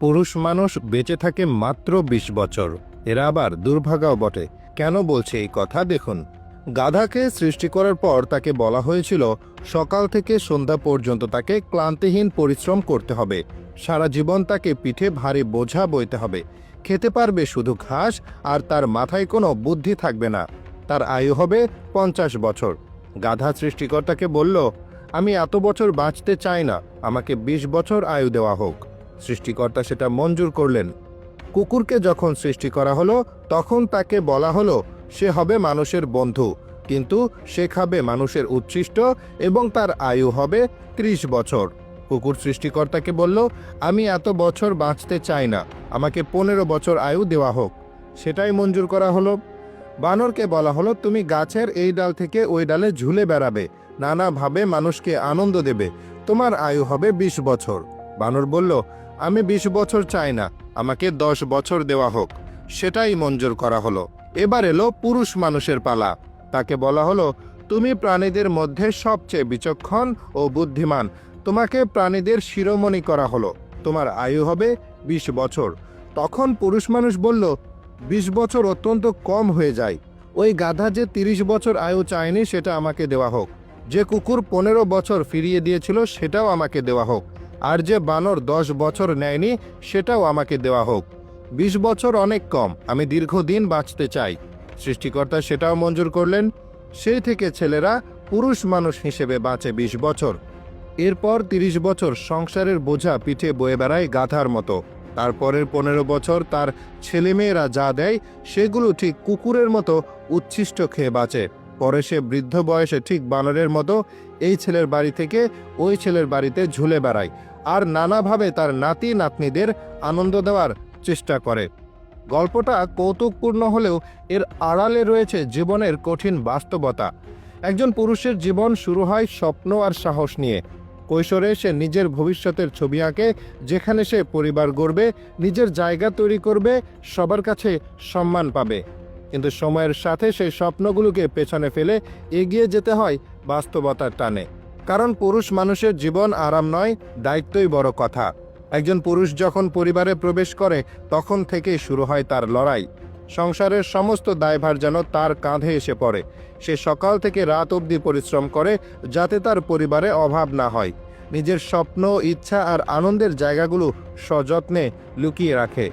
পুরুষ মানুষ বেঁচে থাকে মাত্র ২০ বছর। এরা আবার দুর্ভাগাও বটে। কেন বলছে এই কথা দেখুন। গাধাকে সৃষ্টি করার পর তাকে বলা হয়েছিল সকাল থেকে সন্ধ্যা পর্যন্ত তাকে ক্লান্তিহীন পরিশ্রম করতে হবে। সারা জীবন তাকে পিঠে ভারী বোঝা বইতে হবে। খেতে পারবে শুধু ঘাস, আর তার মাথায় কোনো বুদ্ধি থাকবে না। তার আয়ু হবে ৫০ বছর। গাধা সৃষ্টিকর্তাকে বলল, আমি এত বছর বাঁচতে চাই না, আমাকে ২০ বছর আয়ু দেওয়া হোক। সৃষ্টিকর্তা সেটা মঞ্জুর করলেন। কুকুরকে যখন সৃষ্টি করা হলো তখন তাকে বলা হলো সে হবে মানুষের বন্ধু, কিন্তু সে খাবে মানুষের উচ্ছিষ্ট এবং তার আয়ু হবে ৩০ বছর। কুকুর সৃষ্টিকর্তাকে বলল, আমি এত বছর বাঁচতে চাই না, আমাকে ১৫ বছর আয়ু দেওয়া হোক। সেটাই মঞ্জুর করা হলো। বানরকে বলা হলো, তুমি গাছের এই ডাল থেকে ওই ডালে ঝুলে বেড়াবে, নানাভাবে মানুষকে আনন্দ দেবে, তোমার আয়ু হবে ২০ বছর। বানর বলল, আমি ২০ বছর চাই না, আমাকে ১০ বছর দেওয়া হোক। সেটাই মঞ্জুর করা হলো। এবার এলো পুরুষ মানুষের পালা। তাকে বলা হলো, তুমি প্রাণীদের মধ্যে সবচেয়ে বিচক্ষণ ও বুদ্ধিমান, তোমাকে প্রাণীদের শিরোমণি করা হলো, তোমার আয়ু হবে ২০ বছর। তখন পুরুষ মানুষ বলল, ২০ বছর অত্যন্ত কম হয়ে যায়। ওই গাধা যে ৩০ বছর আয়ু চায়নি সেটা আমাকে দেওয়া হোক। যে কুকুর ১৫ বছর ফিরিয়ে দিয়েছিল সেটাও আমাকে দেওয়া হোক। আর যে বানর ১০ বছর নেয়নি সেটাও আমাকে দেওয়া হোক। ২০ বছর অনেক কম, আমি দীর্ঘদিন বাঁচতে চাই। সৃষ্টিকর্তা সেটাও মঞ্জুর করলেন। সেই থেকে ছেলেরা পুরুষ মানুষ হিসেবে বাঁচে ২০ বছর। এরপর ৩০ বছর সংসারের বোঝা পিঠে বয়ে বেড়ায় গাধার মতো। তারপরের ১৫ বছর তার ছেলেমেয়েরা যা দেয় সেগুলো ঠিক কুকুরের মতো উচ্ছিষ্ট খেয়ে বাঁচে। পরে সে বৃদ্ধ বয়সে ঠিক বানরের মতো এই ছেলের বাড়ি থেকে ওই ছেলের বাড়িতে ঝুলে বেড়ায়, আর নানাভাবে তার নাতি নাতনিদের আনন্দ দেওয়ার চেষ্টা করে। গল্পটা কৌতুকপূর্ণ হলেও এর আড়ালে রয়েছে জীবনের কঠিন বাস্তবতা। একজন পুরুষের জীবন শুরু হয় স্বপ্ন আর সাহস নিয়ে। কৈশোরে সে নিজের ভবিষ্যতের ছবি আঁকে, যেখানে সে পরিবার গড়বে, নিজের জায়গা তৈরি করবে, সবার কাছে সম্মান পাবে। কিন্তু সময়ের সাথে সেই স্বপ্নগুলোকে পেছনে ফেলে এগিয়ে যেতে হয় বাস্তবতার টানে। কারণ পুরুষ মানুষের জীবন আরাম নয়, দায়িত্বই বড় কথা। একজন পুরুষ যখন পরিবারে প্রবেশ করে তখন থেকেই শুরু হয় তার লড়াই। সংসারের সমস্ত দায়ভার যেন তার কাঁধে এসে পড়ে। সে সকাল থেকে রাত অবধি পরিশ্রম করে যাতে তার পরিবারে অভাব না হয়। নিজের স্বপ্ন, ইচ্ছা আর আনন্দের জায়গাগুলো সযত্নে লুকিয়ে রাখে।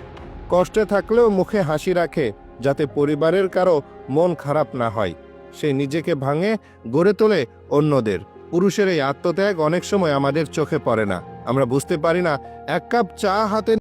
কষ্টে থাকলেও মুখে হাসি রাখে, যাতে পরিবারের কারো মন খারাপ না হয়। সে নিজেকে ভাঙে, গড়ে তোলে অন্যদের। পুরুষের এই আত্মত্যাগ অনেক সময় আমাদের চোখে পড়ে না। আমরা বুঝতে পারি না। এক কাপ চা হাতে